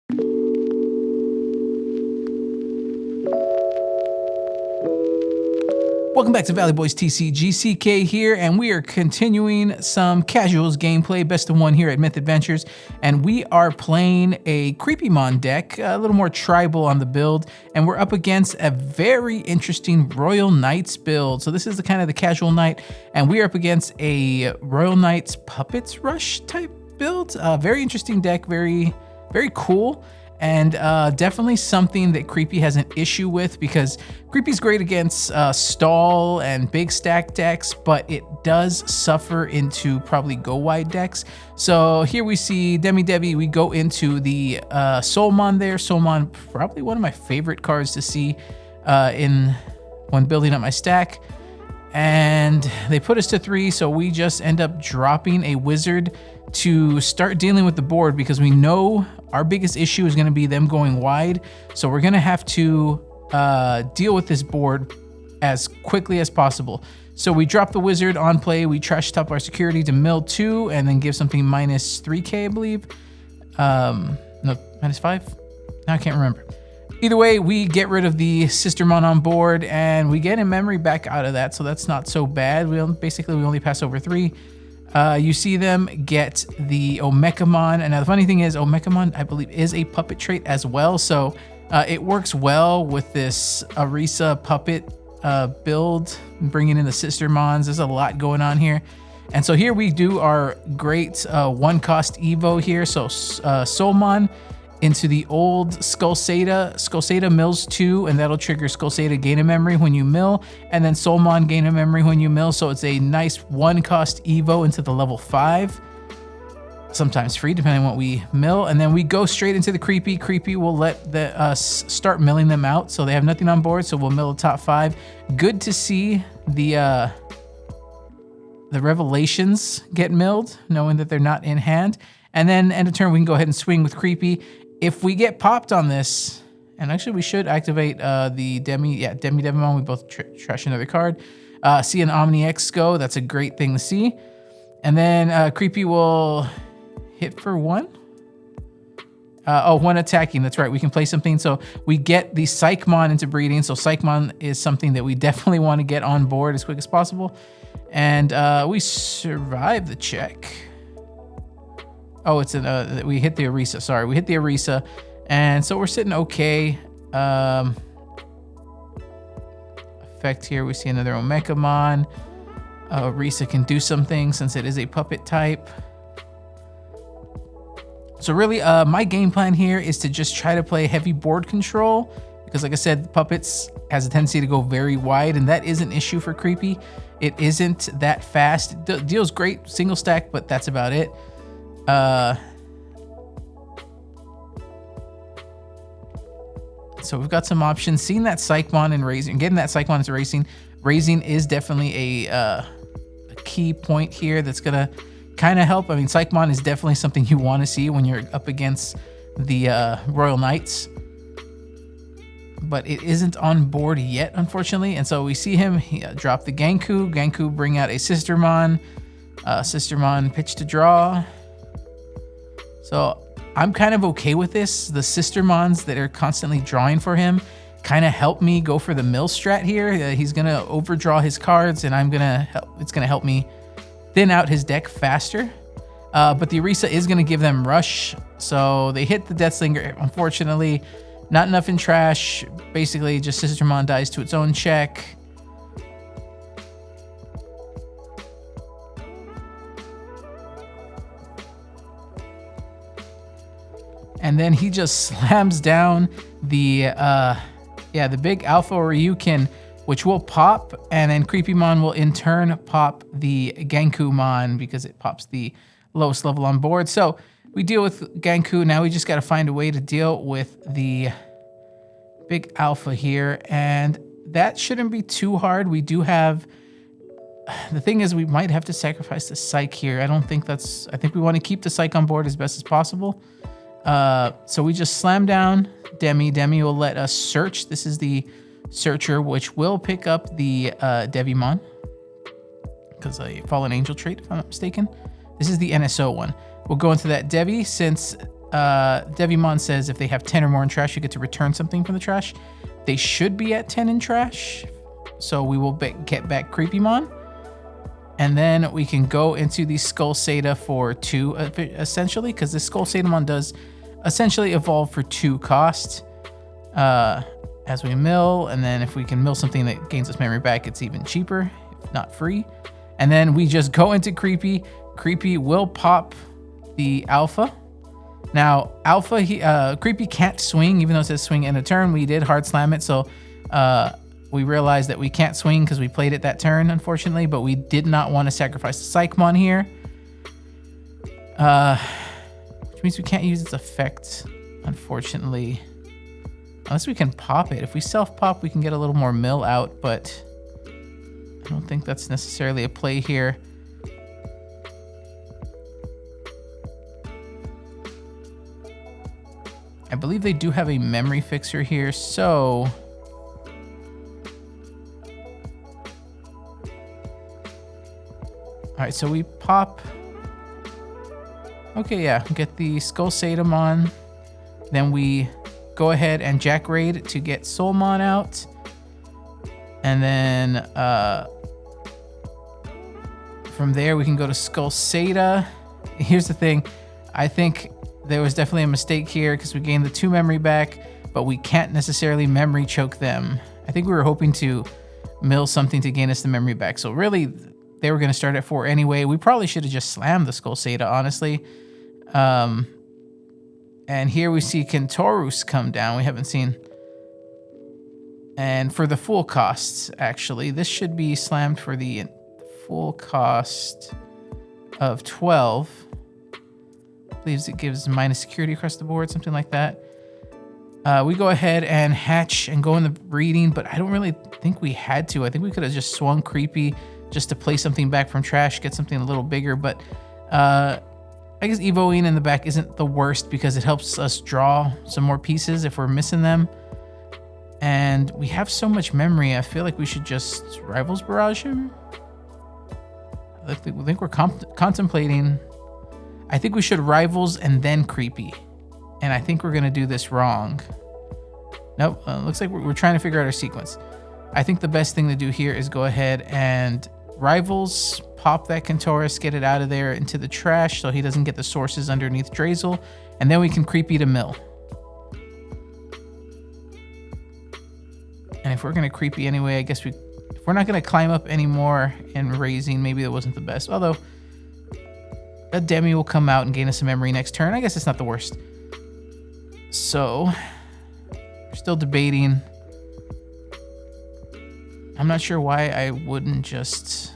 Welcome back to Valley Boys TC. GCK here, and we are continuing some casuals gameplay, best of one here at Myth Adventures, and we are playing a Creepymon deck, a little more tribal on the build, and we're up against a very interesting Royal Knights build. So this is the kind of the casual knight, and we are up against a Royal Knights Puppets Rush type build. Very interesting deck, very cool. And definitely something that Creepy has an issue with, because Creepy's great against stall and big stack decks, but it does suffer into probably go wide decks. So here we see Debbie, we go into the Soulmon there. Soulmon, probably one of my favorite cards to see when building up my stack. And they put us to 3, so we just end up dropping a wizard to start dealing with the board, because we know our biggest issue is going to be them going wide. So we're going to have to deal with this board as quickly as possible. So we drop the wizard on play, we trash top our security to mill 2, and then give something minus 3k, I believe. No, minus 5? No, I can't remember. Either way, we get rid of the Sistermon on board, and we get in memory back out of that, so that's not so bad. We only pass over 3. You see them get the Omecamon, and now the funny thing is, Omecamon, I believe, is a puppet trait as well, so it works well with this Arisa puppet build, bringing in the Sistermons. There's a lot going on here. And so here we do our great one-cost Evo here, so Soulmon into the old Skullseta. Skullseta mills 2, and that'll trigger Skullseta gain a memory when you mill, and then Soulmon gain a memory when you mill. So it's a nice one-cost Evo into the level 5. Sometimes free, depending on what we mill. And then we go straight into the Creepy. Creepy will let us start milling them out, so they have nothing on board, so we'll mill the top 5. Good to see the Revelations get milled, knowing that they're not in hand. And then end of turn, we can go ahead and swing with Creepy. If we get popped on this, and actually we should activate the Devimon. We both trash another card. See an Omni X go. That's a great thing to see. And then Creepy will hit for 1. One attacking. That's right. We can play something. So we get the Psychmon into breeding. So Psychmon is something that we definitely want to get on board as quick as possible. And we survive the check. Oh, it's we hit the Arisa. Sorry, we hit the Arisa, and so we're sitting okay. Effect here, we see another Omecamon. Arisa can do something since it is a puppet type. So really, my game plan here is to just try to play heavy board control, because like I said, puppets has a tendency to go very wide, and that is an issue for Creepy. It isn't that fast. It deals great single stack, but that's about it. So we've got some options. Seeing that Psychmon and raising, getting that Psychmon into raising is definitely a key point here that's gonna kind of help. I mean, Psychmon is definitely something you want to see when you're up against the Royal Knights, but it isn't on board yet, unfortunately. And so we see him drop the Ganku. Ganku bring out a Sistermon. Sistermon pitch to draw. So I'm kind of okay with this. The Sistermons that are constantly drawing for him kind of help me go for the mill strat here. He's gonna overdraw his cards, and it's gonna help me thin out his deck faster. But the Arisa is gonna give them rush, so they hit the Deathslinger. Unfortunately, not enough in trash. Basically, just Sistermon dies to its own check. And then he just slams down the big Alpha Ryukin, which will pop, and then Creepymon will in turn pop the Gankumon because it pops the lowest level on board. So we deal with Ganku. Now we just got to find a way to deal with the big Alpha here, and that shouldn't be too hard. We do have... The thing is, we might have to sacrifice the Psych here. I think we want to keep the Psych on board as best as possible. So we just slam down Demi. Demi will let us search. This is the Searcher, which will pick up the Devimon, because a Fallen Angel trait, if I'm not mistaken. This is the NSO one. We'll go into that Devi, since Devimon says if they have 10 or more in trash, you get to return something from the trash. They should be at 10 in trash. So we will get back Creepymon. And then we can go into the Skull Seta for 2, essentially, because the Skull Setamon does essentially evolve for 2 cost as we mill. And then if we can mill something that gains us memory back, it's even cheaper, if not free. And then we just go into Creepy. Creepy will pop the Alpha. Now, Creepy can't swing, even though it says swing in a turn. We did hard slam it, so we realized that we can't swing because we played it that turn, unfortunately, but we did not want to sacrifice the Psychmon here. Which means we can't use its effect, unfortunately. Unless we can pop it. If we self-pop, we can get a little more mill out, but I don't think that's necessarily a play here. I believe they do have a memory fixer here, so... Alright, so we pop... Okay, yeah, get the Skull Setamon. Then we go ahead and Jack Raid to get Soulmon out. And then from there we can go to Skull Seta. Here's the thing. I think there was definitely a mistake here because we gained the 2 memory back, but we can't necessarily memory choke them. I think we were hoping to mill something to gain us the memory back. So really, they were going to start at 4 anyway. We probably should have just slammed the Skull Seta, honestly. And here we see Kentorus come down. We haven't seen. And for the full costs, actually, this should be slammed for the full cost of 12. I believe it gives minus security across the board, something like that. We go ahead and hatch and go in the breeding, but I don't really think we had to. I think we could have just swung Creepy just to play something back from trash, get something a little bigger, but I guess Evoing in the back isn't the worst because it helps us draw some more pieces if we're missing them. And we have so much memory, I feel like we should just Rivals Barrage him. I think we're contemplating. I think we should Rivals and then Creepy. And I think we're going to do this wrong. Nope, looks like we're trying to figure out our sequence. I think the best thing to do here is go ahead and Rivals, pop that Kentorus, get it out of there into the trash so he doesn't get the sources underneath Drazel, and then we can Creepy to mill. And if we're going to Creepy anyway, I guess if we're not going to climb up anymore in raising, maybe that wasn't the best. Although, a Demi will come out and gain us a memory next turn. I guess it's not the worst. So, we're still debating. I'm not sure why I wouldn't just...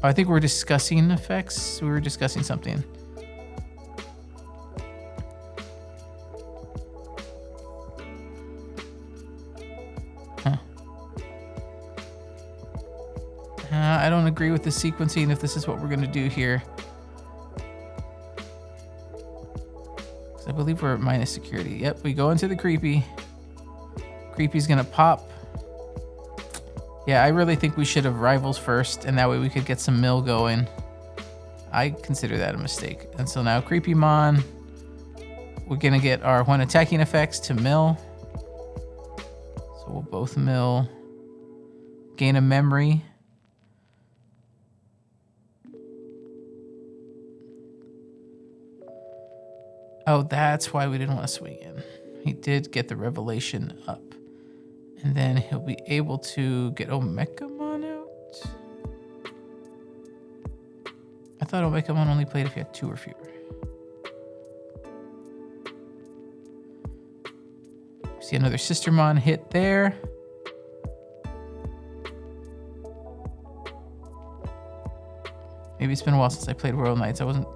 Oh, I think we're discussing effects. We were discussing something. Huh. I don't agree with the sequencing if this is what we're going to do here. I believe we're at minus security. Yep, we go into the Creepy. Creepy's going to pop. Yeah, I really think we should have Rivals first, and that way we could get some mill going. I consider that a mistake. And so now Creepymon, we're going to get our when attacking effects to mill. So we'll both mill. Gain a memory. Oh, that's why we didn't want to swing in. He did get the Revelation up. And then he'll be able to get Omekamon out. I thought Omekamon only played if you had 2 or fewer. See another Sistermon hit there. Maybe it's been a while since I played Royal Knights. I thought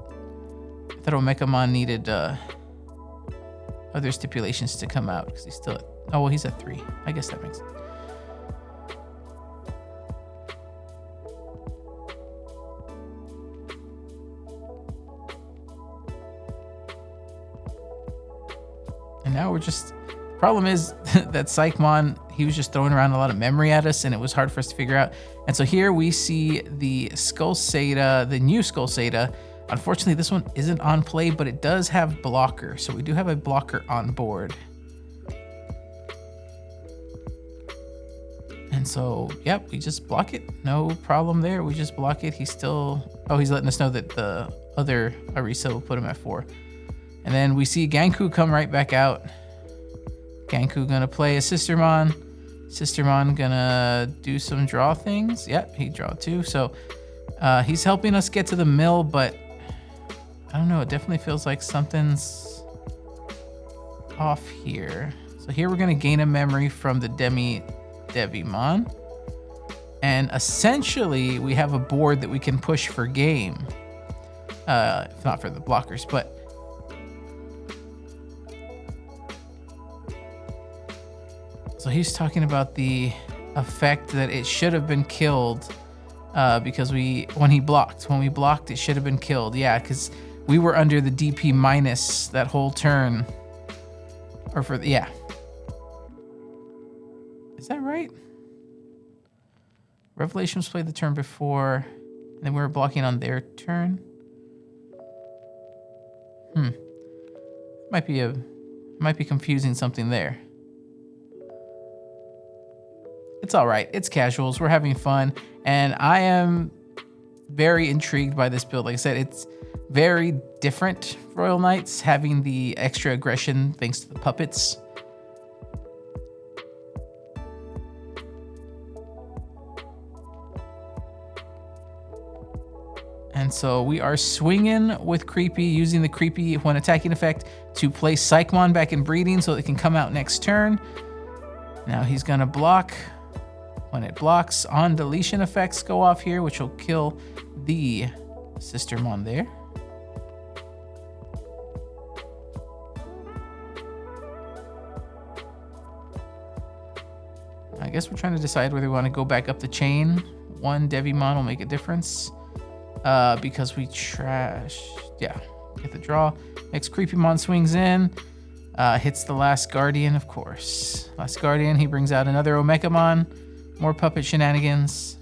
Omekamon needed other stipulations to come out because he's still at... Oh, well, he's at 3. I guess that makes sense. And now we're just... The problem is that Psychmon, he was just throwing around a lot of memory at us, and it was hard for us to figure out. And so here we see the Skull Seta, the new Skull Seta, Unfortunately, this one isn't on play, but it does have blocker. So we do have a blocker on board. And so, yep, we just block it. No problem there. We just block it. He's still... Oh, he's letting us know that the other Arisa will put him at 4. And then we see Ganku come right back out. Ganku gonna play a Sistermon. Sistermon gonna do some draw things. Yep, he draw 2. So he's helping us get to the mill, but I don't know. It definitely feels like something's off here. So here we're gonna gain a memory from the Devimon. And essentially we have a board that we can push for game. If not for the blockers, but so he's talking about the effect that it should have been killed because when we blocked, it should have been killed. Yeah, because we were under the DP minus that whole turn. Or for the, yeah. Is that right? Revelation was played the turn before, and then we were blocking on their turn. Might be confusing something there. It's all right. It's casuals. We're having fun, and I am very intrigued by this build. Like I said, it's very different. Royal Knights having the extra aggression thanks to the puppets. And so we are swinging with Creepy, using the Creepy when attacking effect to place Psychmon back in breeding so it can come out next turn. Now he's gonna block. When it blocks, on deletion effects go off here, which will kill the Sistermon there. I guess we're trying to decide whether we want to go back up the chain. One Devimon will make a difference. Because we trashed, yeah, get the draw. Next Creepymon swings in, hits the last Guardian, of course. Last Guardian, he brings out another Omecamon, more puppet shenanigans.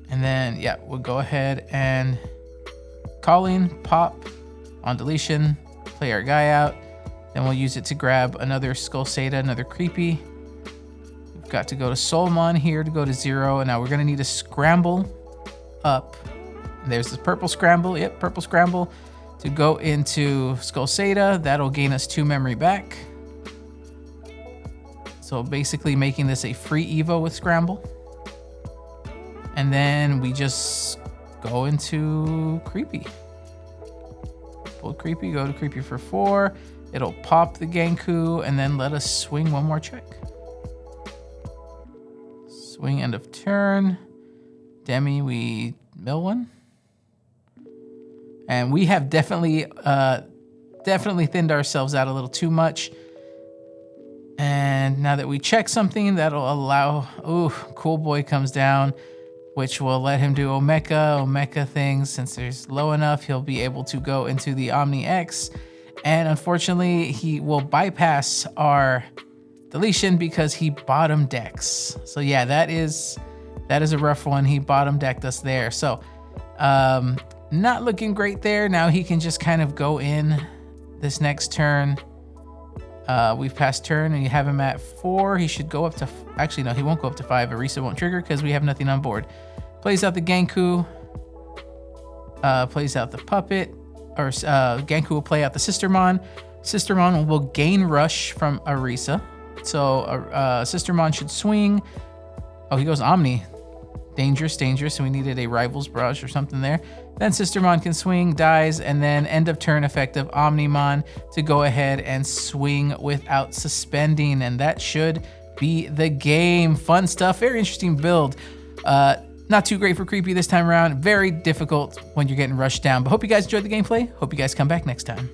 And then, yeah, we'll go ahead and calling, pop, on deletion, play our guy out. Then we'll use it to grab another Skullseta, another Creepy. We've got to go to Soulmon here to go to 0. And now we're gonna need a scramble up. And there's the purple scramble, yep, purple scramble to go into Skullseta. That'll gain us 2 memory back. So basically making this a free Evo with scramble. And then we just go into Creepy. Creepy, go to Creepy for 4. It'll pop the Ganku and then let us swing one more check. Swing end of turn. Demi, we mill one. And we have definitely thinned ourselves out a little too much. And now that we check something, that'll allow, ooh, Cool Boy comes down, which will let him do Omeka things. Since there's low enough, he'll be able to go into the Omni X. And unfortunately, he will bypass our deletion because he bottom decks. So yeah, that is a rough one. He bottom decked us there. So not looking great there. Now he can just kind of go in this next turn. We've passed turn and you have him at 4. He should go up to, actually no, he won't go up to 5. Arisa won't trigger because we have nothing on board. Plays out the Ganku, plays out the puppet, or Ganku will play out the Sistermon. Sistermon will gain rush from Arisa. So Sistermon should swing. Oh, he goes Omni. Dangerous. So we needed a Rival's Barrage or something there. Then Sistermon can swing, dies, and then end of turn effect of Omnimon to go ahead and swing without suspending. And that should be the game. Fun stuff. Very interesting build. Not too great for Creepy this time around. Very difficult when you're getting rushed down. But hope you guys enjoyed the gameplay. Hope you guys come back next time.